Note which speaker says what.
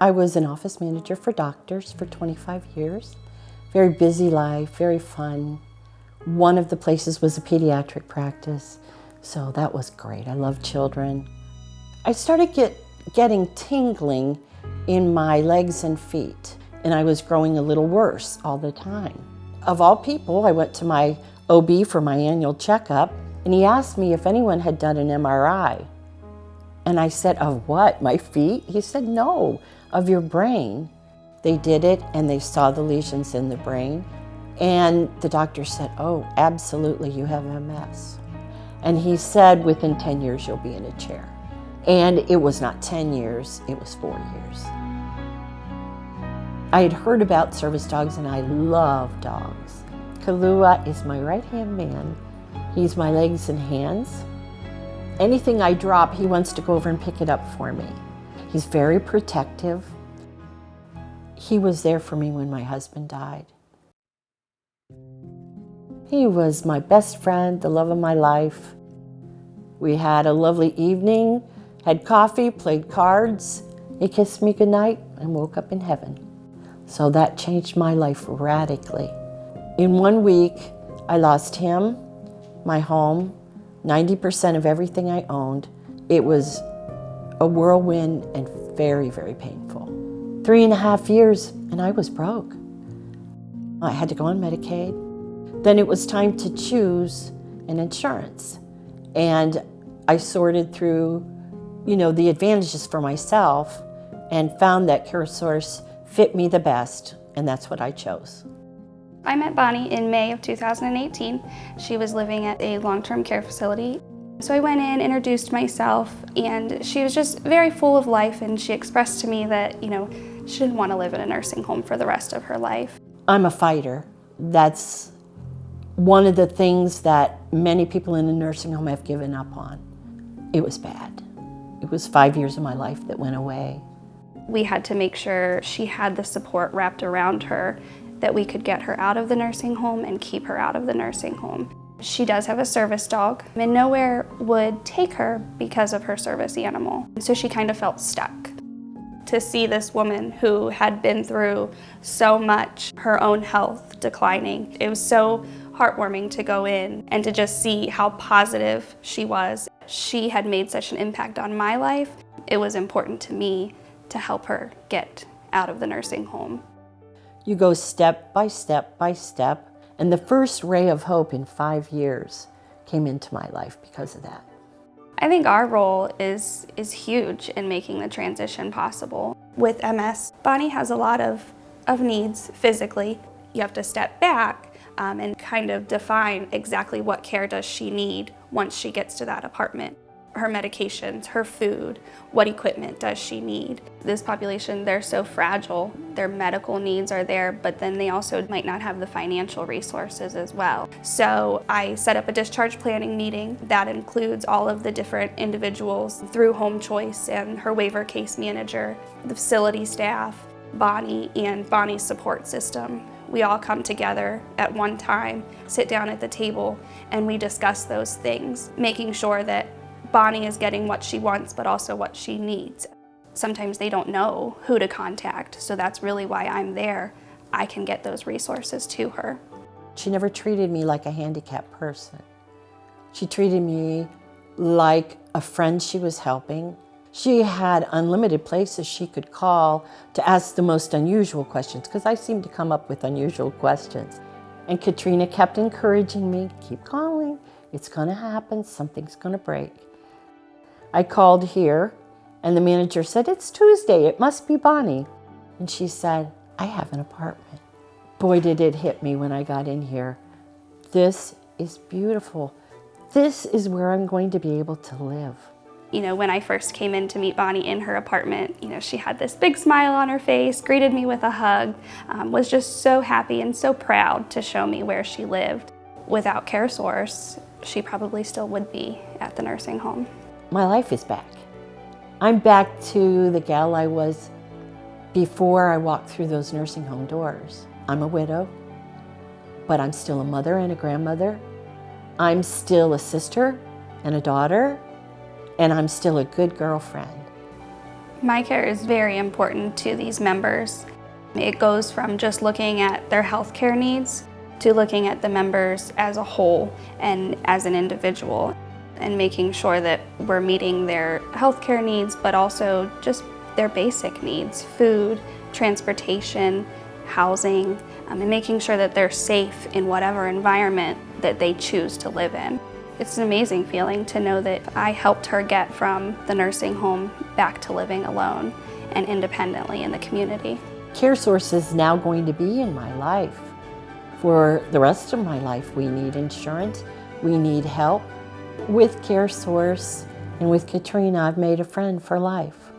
Speaker 1: I was an office manager for doctors for 25 years. Very busy life, very fun. One of the places was a pediatric practice, so that was great. I love children. I started getting tingling in my legs and feet, and I was growing a little worse all the time. Of all people, I went to my OB for my annual checkup, and he asked me if anyone had done an MRI. And I said, of what, my feet? He said, no, of your brain. They did it, and they saw the lesions in the brain. And the doctor said, oh, absolutely, you have MS. And he said, within 10 years, you'll be in a chair. And it was not 10 years, it was 4 years. I had heard about service dogs, and I love dogs. Kalua is my right-hand man. He's my legs and hands. Anything I drop, he wants to go over and pick it up for me. He's very protective. He was there for me when my husband died. He was my best friend, the love of my life. We had a lovely evening, had coffee, played cards. He kissed me goodnight and woke up in heaven. So that changed my life radically. In 1 week, I lost him, my home, 90% of everything I owned. It was a whirlwind and very, very painful. 3.5 years, and I was broke. I had to go on Medicaid. Then it was time to choose an insurance. And I sorted through, the advantages for myself and found that CareSource fit me the best, and that's what I chose.
Speaker 2: I met Bonnie in May of 2018. She was living at a long-term care facility. So I went in, introduced myself, and she was just very full of life, and she expressed to me that, she didn't want to live in a nursing home for the rest of her life.
Speaker 1: I'm a fighter. That's one of the things that many people in a nursing home have given up on. It was bad. It was 5 years of my life that went away.
Speaker 2: We had to make sure she had the support wrapped around her that we could get her out of the nursing home and keep her out of the nursing home. She does have a service dog, and nowhere would take her because of her service animal. So she kind of felt stuck. To see this woman who had been through so much, her own health declining, it was so heartwarming to go in and to just see how positive she was. She had made such an impact on my life. It was important to me to help her get out of the nursing home.
Speaker 1: You go step by step by step, and the first ray of hope in 5 years came into my life because of that.
Speaker 2: I think our role is huge in making the transition possible. With MS, Bonnie has a lot of needs physically. You have to step back and kind of define exactly what care does she need once she gets to that apartment. Her medications, her food, what equipment does she need? This population, they're so fragile. Their medical needs are there, but then they also might not have the financial resources as well. So I set up a discharge planning meeting that includes all of the different individuals through Home Choice and her waiver case manager, the facility staff, Bonnie, and Bonnie's support system. We all come together at one time, sit down at the table, and we discuss those things, making sure that Bonnie is getting what she wants, but also what she needs. Sometimes they don't know who to contact, so that's really why I'm there. I can get those resources to her.
Speaker 1: She never treated me like a handicapped person. She treated me like a friend she was helping. She had unlimited places she could call to ask the most unusual questions, because I seemed to come up with unusual questions. And Katrina kept encouraging me, keep calling, it's gonna happen, something's gonna break. I called here, and the manager said, it's Tuesday, it must be Bonnie. And she said, I have an apartment. Boy, did it hit me when I got in here. This is beautiful. This is where I'm going to be able to live.
Speaker 2: When I first came in to meet Bonnie in her apartment, she had this big smile on her face, greeted me with a hug, was just so happy and so proud to show me where she lived. Without CareSource, she probably still would be at the nursing home.
Speaker 1: My life is back. I'm back to the gal I was before I walked through those nursing home doors. I'm a widow, but I'm still a mother and a grandmother. I'm still a sister and a daughter, and I'm still a good girlfriend.
Speaker 2: My care is very important to these members. It goes from just looking at their healthcare needs to looking at the members as a whole and as an individual, and making sure that we're meeting their healthcare needs, but also just their basic needs: food, transportation, housing, and making sure that they're safe in whatever environment that they choose to live in. It's an amazing feeling to know that I helped her get from the nursing home back to living alone and independently in the community.
Speaker 1: CareSource is now going to be in my life. For the rest of my life, we need insurance, we need help. With CareSource and with Katrina, I've made a friend for life.